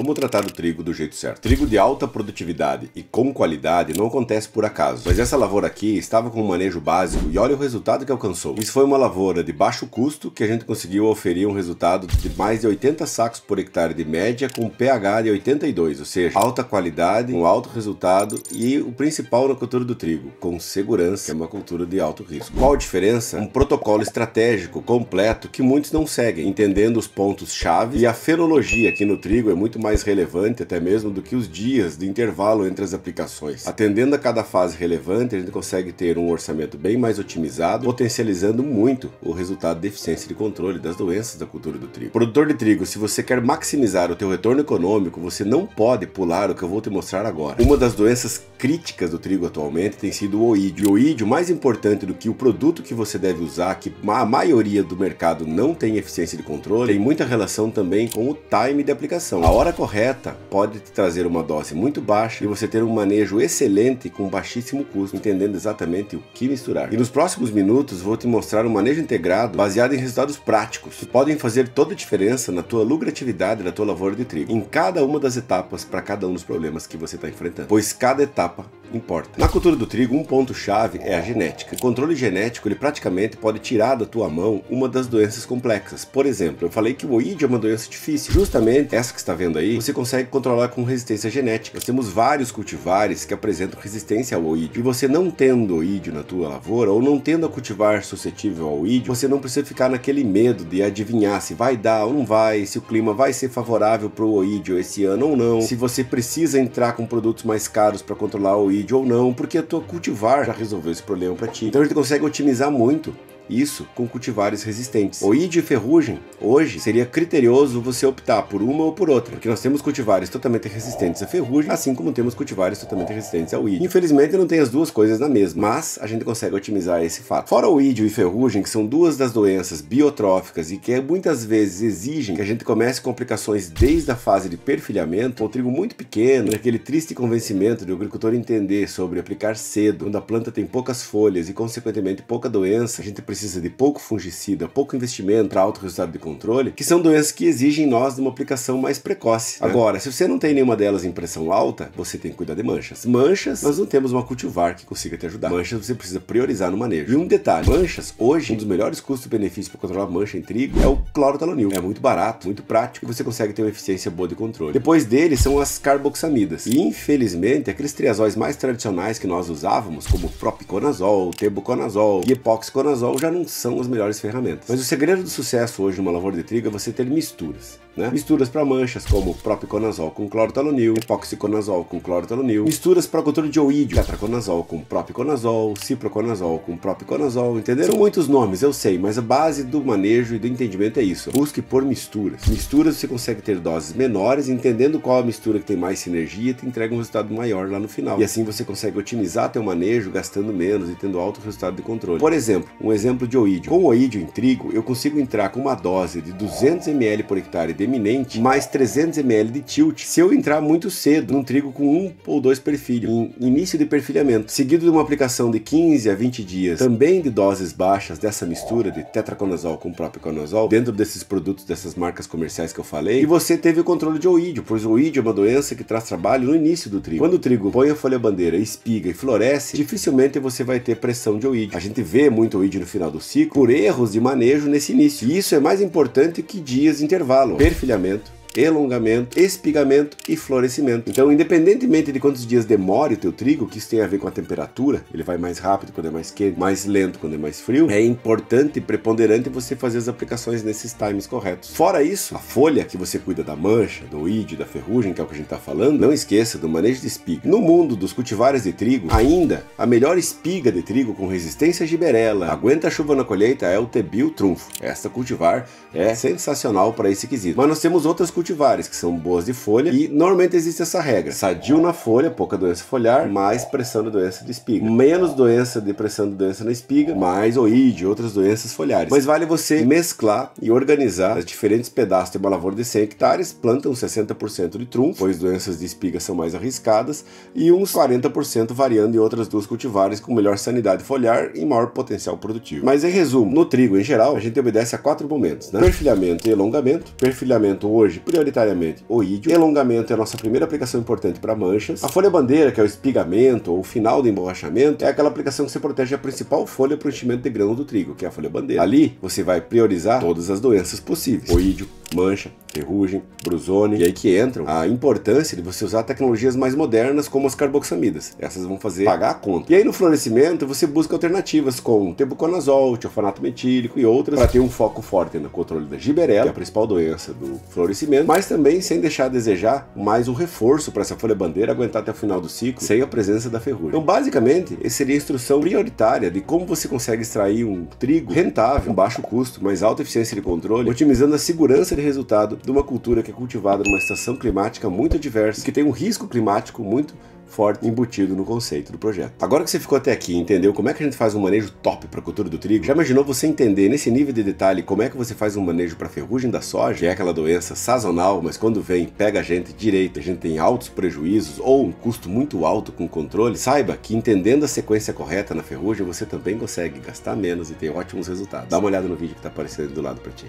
Como tratar o trigo do jeito certo? Trigo de alta produtividade e com qualidade não acontece por acaso, mas essa lavoura aqui estava com um manejo básico e olha o resultado que alcançou. Isso foi uma lavoura de baixo custo que a gente conseguiu oferir um resultado de mais de 80 sacos por hectare de média com pH de 82, ou seja, alta qualidade, um alto resultado e o principal na cultura do trigo, com segurança, que é uma cultura de alto risco. Qual a diferença? Um protocolo estratégico completo que muitos não seguem, entendendo os pontos-chave, e a fenologia aqui no trigo é muito mais relevante até mesmo do que os dias de intervalo entre as aplicações. Atendendo a cada fase relevante, a gente consegue ter um orçamento bem mais otimizado, potencializando muito o resultado de eficiência de controle das doenças da cultura do trigo. Produtor de trigo, se você quer maximizar o teu retorno econômico, você não pode pular o que eu vou te mostrar agora. Uma das doenças críticas do trigo atualmente tem sido o oídio. O oídio, mais importante do que o produto que você deve usar, que a maioria do mercado não tem eficiência de controle, tem muita relação também com o time de aplicação. A hora correta pode te trazer uma dose muito baixa e você ter um manejo excelente com baixíssimo custo, entendendo exatamente o que misturar. E nos próximos minutos vou te mostrar um manejo integrado baseado em resultados práticos que podem fazer toda a diferença na tua lucratividade da tua lavoura de trigo, em cada uma das etapas para cada um dos problemas que você está enfrentando, pois cada etapa importa. Na cultura do trigo, um ponto-chave é a genética. O controle genético, ele praticamente pode tirar da tua mão uma das doenças complexas. Por exemplo, eu falei que o oídio é uma doença difícil. Justamente essa que está vendo aí, você consegue controlar com resistência genética. Nós temos vários cultivares que apresentam resistência ao oídio. E você não tendo oídio na tua lavoura, ou não tendo a cultivar suscetível ao oídio, você não precisa ficar naquele medo de adivinhar se vai dar ou não vai, se o clima vai ser favorável para o oídio esse ano ou não, se você precisa entrar com produtos mais caros para controlar o oídio ou não, porque a tua cultivar já resolveu esse problema para ti. Então a gente consegue otimizar muito isso com cultivares resistentes. Oídio e ferrugem, hoje, seria criterioso você optar por uma ou por outra, porque nós temos cultivares totalmente resistentes à ferrugem, assim como temos cultivares totalmente resistentes ao oídio. Infelizmente não tem as duas coisas na mesma, mas a gente consegue otimizar esse fato. Fora o oídio e ferrugem, que são duas das doenças biotróficas e que muitas vezes exigem que a gente comece complicações desde a fase de perfilhamento, um trigo muito pequeno, aquele triste convencimento do agricultor entender sobre aplicar cedo, quando a planta tem poucas folhas e consequentemente pouca doença, a gente precisa de pouco fungicida, pouco investimento para alto resultado de controle, que são doenças que exigem em nós de uma aplicação mais precoce. Agora, se você não tem nenhuma delas em pressão alta, você tem que cuidar de manchas. Manchas, nós não temos uma cultivar que consiga te ajudar. Manchas você precisa priorizar no manejo. E um detalhe, manchas, hoje, um dos melhores custos-benefícios para controlar mancha em trigo é o clorotalonil. É muito barato, muito prático, e você consegue ter uma eficiência boa de controle. Depois dele são as carboxamidas. E infelizmente, aqueles triazóis mais tradicionais que nós usávamos, como propiconazol, tebuconazol e epoxiconazol, já não são as melhores ferramentas. Mas o segredo do sucesso hoje numa lavoura de trigo é você ter misturas, né? Misturas para manchas como propiconazol com clorotalonil, epoxiconazol com clorotalonil, misturas para cultura de oídio, tetraconazol com propiconazol, ciproconazol com propiconazol, entenderam? São muitos nomes, eu sei, mas a base do manejo e do entendimento é isso. Busque por misturas. Misturas você consegue ter doses menores, entendendo qual a mistura que tem mais sinergia, te entrega um resultado maior lá no final. E assim você consegue otimizar teu manejo, gastando menos e tendo alto resultado de controle. Por exemplo, um exemplo de oídio. Com o oídio em trigo, eu consigo entrar com uma dose de 200 ml por hectare de eminente, mais 300 ml de tilt, se eu entrar muito cedo, num trigo com 1 ou 2 perfilhos, em início de perfilhamento, seguido de uma aplicação de 15 a 20 dias, também de doses baixas dessa mistura de tetraconazol com propiconazol, dentro desses produtos, dessas marcas comerciais que eu falei, e você teve o controle de oídio, pois o oídio é uma doença que traz trabalho no início do trigo. Quando o trigo põe a folha-bandeira, espiga e floresce, dificilmente você vai ter pressão de oídio. A gente vê muito oídio no final do ciclo, por erros de manejo nesse início. E isso é mais importante que dias de intervalo. Perfilhamento, elongamento, espigamento e florescimento. Então, independentemente de quantos dias demore o teu trigo, que isso tem a ver com a temperatura, ele vai mais rápido quando é mais quente, mais lento quando é mais frio, é importante e preponderante você fazer as aplicações nesses times corretos. Fora isso, a folha que você cuida da mancha, do oídio, da ferrugem, que é o que a gente está falando, não esqueça do manejo de espiga. No mundo dos cultivares de trigo, ainda a melhor espiga de trigo com resistência giberela, aguenta a chuva na colheita, é o Tebil Trunfo. Esta cultivar é sensacional para esse quesito. Mas nós temos outras cultivares que são boas de folha e normalmente existe essa regra: sadio na folha, pouca doença foliar, mais pressão de doença de espiga, menos doença de pressão de doença na espiga, mais oídio e outras doenças foliares. Mas vale você mesclar e organizar os diferentes pedaços de uma lavoura de 100 hectares, planta uns 60% de trunfo, pois doenças de espiga são mais arriscadas, e uns 40% variando em outras duas cultivares com melhor sanidade foliar e maior potencial produtivo. Mas em resumo, no trigo em geral, a gente obedece a 4 momentos, né? Perfilhamento e elongamento. Perfilhamento hoje prioritariamente o ídio. Elongamento é a nossa primeira aplicação importante para manchas. A folha-bandeira, que é o espigamento ou o final do emborrachamento, é aquela aplicação que você protege a principal folha para o enchimento de grão do trigo, que é a folha-bandeira. Ali você vai priorizar todas as doenças possíveis: oídio, mancha, ferrugem, brusone. E aí que entra a importância de você usar tecnologias mais modernas como as carboxamidas. Essas vão fazer pagar a conta. E aí no florescimento você busca alternativas com tebuconazol, tiofanato metílico e outras para ter um foco forte no controle da giberela, que é a principal doença do florescimento, mas também sem deixar a desejar mais um reforço para essa folha-bandeira aguentar até o final do ciclo sem a presença da ferrugem. Então basicamente essa seria a instrução prioritária de como você consegue extrair um trigo rentável, com baixo custo, mais alta eficiência de controle, otimizando a segurança de resultado de uma cultura que é cultivada numa estação climática muito diversa, que tem um risco climático muito forte embutido no conceito do projeto. Agora que você ficou até aqui e entendeu como é que a gente faz um manejo top para a cultura do trigo, já imaginou você entender nesse nível de detalhe como é que você faz um manejo para a ferrugem da soja, que é aquela doença sazonal, mas quando vem pega a gente direito, a gente tem altos prejuízos ou um custo muito alto com controle? Saiba que entendendo a sequência correta na ferrugem, você também consegue gastar menos e ter ótimos resultados. Dá uma olhada no vídeo que está aparecendo do lado para ti.